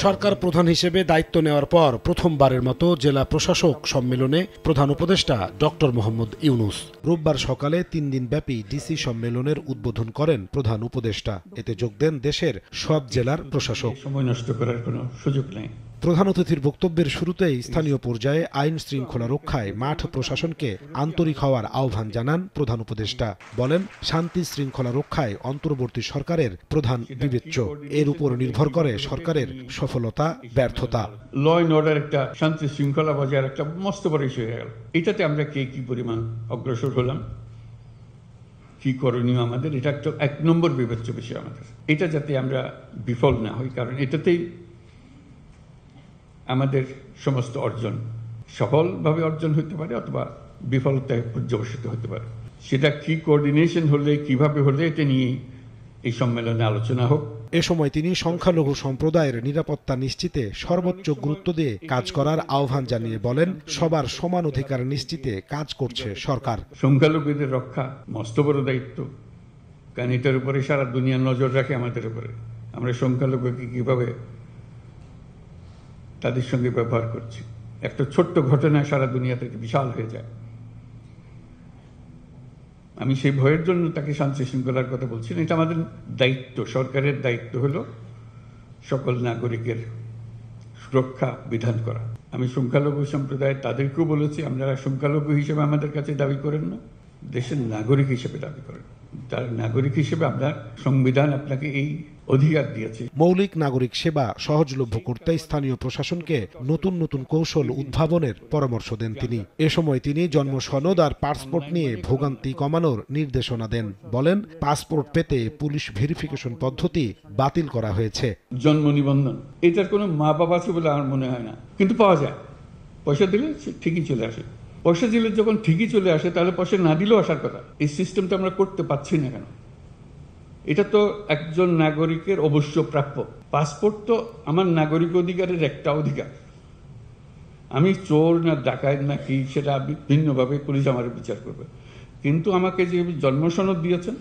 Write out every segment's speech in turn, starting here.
সরকার প্রধান হিসেবে দায়িত্ব নেওয়ার পর প্রথমবারের মতো জেলা প্রশাসক সম্মেলনে প্রধান উপদেষ্টা ডক্টর মোহাম্মদ ইউনূস রোববার সকালে 3 দিনব্যাপী ডিসি সম্মেলনের উদ্বোধন করেন প্রধান উপদেষ্টা। এতে যোগ দেন দেশের সব জেলার প্রশাসক। সময় নষ্ট করার কোনো সুযোগ নেই। প্রধান অতিথির বক্তব্যের শুরুতেই স্থানীয় পর্যায়ে আইন শৃঙ্খলা রক্ষায় মাঠ প্রশাসনকে আন্তরিক হওয়ার আহ্বান জানান প্রধান উপদেষ্টা। বলেন, শান্তি শৃঙ্খলা রক্ষায় অন্তর্বর্তী সরকারের প্রধান বিবেচ্য। এর উপর নির্ভর করে সরকারের সফলতা ব্যর্থতা। ল অ্যান্ড অর্ডার একটা শান্তি শৃঙ্খলা বজায় একটা মস্ত বড় ইস্যু হয়ে গেল। এটাতে আমরা কে কি পরিমাণ অগ্রসর হলাম, কি করণীয় আমাদের, এটা একটা 1 নম্বর বিবেচ্য বিষয় আমাদের। এটা যাতে আমরা বিফল না হই, কারণ এটাতেই আমাদের সমস্ত অর্জন সফলভাবে অর্জন হতে পারে অথবা বিফলতায় পর্যবসিত হতে পারে। সেটা কি কোঅর্ডিনেশন হলে, কিভাবে হলে, এটা নিয়ে এই সম্মেলনে আলোচনা হোক। এ সময় তিনি সংখ্যালঘু সম্প্রদায়ের নিরাপত্তা নিশ্চিতে সর্বোচ্চ গুরুত্ব দিয়ে কাজ করার আহ্বান জানিয়ে বলেন, সবার সমান অধিকার নিশ্চিতে কাজ করছে সরকার। সংখ্যালঘুদের রক্ষা মস্ত বড় দায়িত্ব, কারণ এটার উপরে সারা দুনিয়া নজর রাখে আমাদের উপরে। আমরা সংখ্যালঘুকে কিভাবে তাদের সঙ্গে ব্যবহার করছি, একটা ছোট্ট ঘটনা সারা দুনিয়াতে বিশাল হয়ে যায়। আমি সেই ভয়ের জন্য তাকে শান্তি শৃঙ্খলার কথা বলছি না। এটা আমাদের দায়িত্ব, সরকারের দায়িত্ব হলো সকল নাগরিকের সুরক্ষা বিধান করা। আমি সংখ্যালঘু সম্প্রদায় তাদেরকেও বলেছি, আপনারা সংখ্যালঘু হিসেবে আমাদের কাছে দাবি করেন না, দেশের নাগরিক হিসেবে দাবি করেন। তার নাগরিক হিসেবে আপনার সংবিধান আপনাকে এই অধিকার দিয়েছে। মৌলিক নাগরিক সেবা সহজলভ্য করতে স্থানীয় প্রশাসনকে নতুন নতুন কৌশল উদ্ভাবনের পরামর্শ দেন তিনি। এ সময় তিনি জন্ম সনদ আর পাসপোর্ট নিয়ে ভোগান্তি কমানোর নির্দেশনা দেন। বলেন, পাসপোর্ট পেতে পুলিশ ভেরিফিকেশন পদ্ধতি বাতিল করা হয়েছে। জন্ম নিবন্ধন এটার কোনো মা বাবা আছে বলে আমার মনে হয় না, কিন্তু পাওয়া যায়। পয়সা দিলে ঠিকই চলে আসে। পয়সা দিলে যখন ঠিকই চলে আসে, তাহলে পয়সা না দিলেও আসার কথা। এই সিস্টেমটা আমরা করতে পারছি না কেন? এটা তো একজন নাগরিকের অবশ্য প্রাপ্য। পাসপোর্ট তো আমার নাগরিক অধিকারের একটা অধিকার। আমি চোর না ডাকাত না কি, সেটা ভিন্নভাবে পুলিশ আমার বিচার করবে। কিন্তু আমাকে যে জন্ম সনদ দিয়েছেন,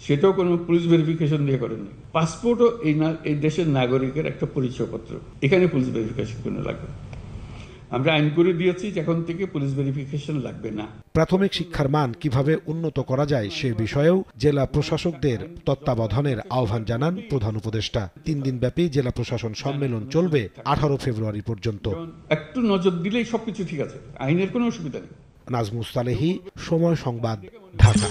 সেটাও কোনো পুলিশ ভেরিফিকেশন দিয়ে করেননি। পাসপোর্টও এই দেশের নাগরিকের একটা পরিচয়পত্র, এখানে পুলিশ ভেরিফিকেশন কোনো লাগবে না। আমরা আইন করে দিয়েছি যে এখন থেকে পুলিশ ভেরিফিকেশন লাগবে না। প্রাথমিক শিক্ষার মান কিভাবে উন্নত করা যায় সে বিষয়েও জেলা প্রশাসকদের তত্ত্বাবধানের আহ্বান জানান প্রধান উপদেষ্টা। 3 দিনব্যাপী জেলা প্রশাসন সম্মেলন চলবে 18 ফেব্রুয়ারি পর্যন্ত। একটু নজর দিলেই সবকিছু ঠিক আছে, আইনের কোনো অসুবিধা নেই। নাজমুস সালেহী, সময় সংবাদ, ঢাকা।